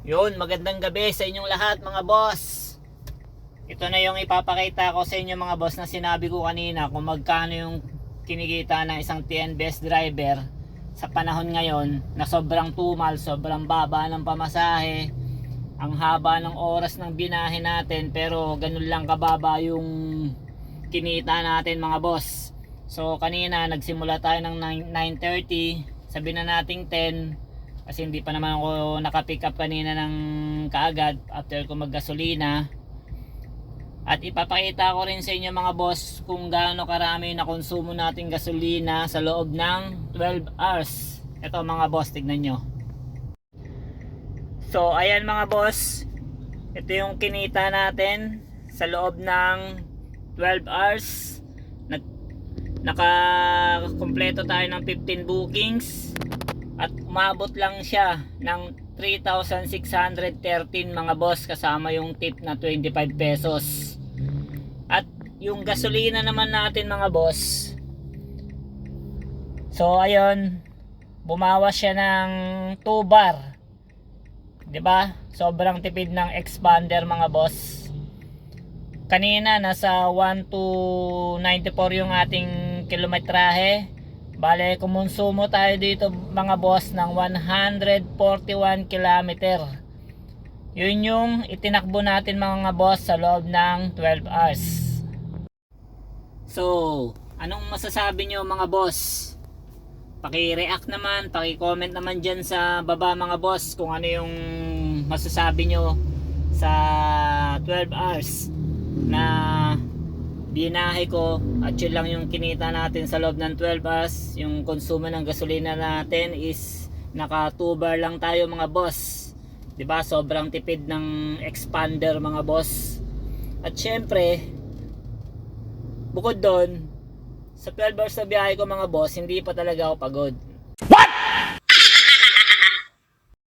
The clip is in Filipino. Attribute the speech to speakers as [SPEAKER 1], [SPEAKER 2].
[SPEAKER 1] Yun, magandang gabi sa inyong lahat mga boss. Ito na yung ipapakita ko sa inyo mga boss na sinabi ko kanina kung magkano yung kinikita ng isang TNBS driver sa panahon ngayon na sobrang tumal, sobrang baba ng pamasahe, ang haba ng oras ng binahe natin, pero ganun lang kababa yung kinita natin mga boss. So kanina nagsimula tayo ng 9:30, sabihin na nating 10 kasi hindi pa naman ako nakapick up kanina ng kaagad after ko maggasolina. At ipapakita ko rin sa inyo mga boss kung gaano karami na konsumo nating gasolina sa loob ng 12 hours. Ito mga boss, tignan nyo. So ayan mga boss, ito yung kinita natin sa loob ng 12 hours. Nakakompleto tayo ng 15 bookings at umabot lang siya ng 3,613 mga boss, kasama yung tip na 25 pesos. At yung gasolina naman natin mga boss, so ayun, bumawas siya ng 2 bar, 'di ba? Sobrang tipid ng expander mga boss. Kanina nasa 1 to 94 yung ating kilometrahe. Bale, kumonsumo tayo dito mga boss ng 141 kilometer. Yun yung itinakbo natin mga boss sa loob ng 12 hours. So, anong masasabi nyo mga boss? Paki-react naman, paki-comment naman dyan sa baba mga boss kung ano yung masasabi nyo sa 12 hours na binahe ko, at yun lang yung kinita natin sa loob ng 12 hours. Yung konsumo ng gasolina natin is naka 2 bar lang tayo mga boss, 'di ba? Sobrang tipid ng expander mga boss. At syempre, bukod doon, sa 12 hours na biyahe ko mga boss, hindi pa talaga ako pagod.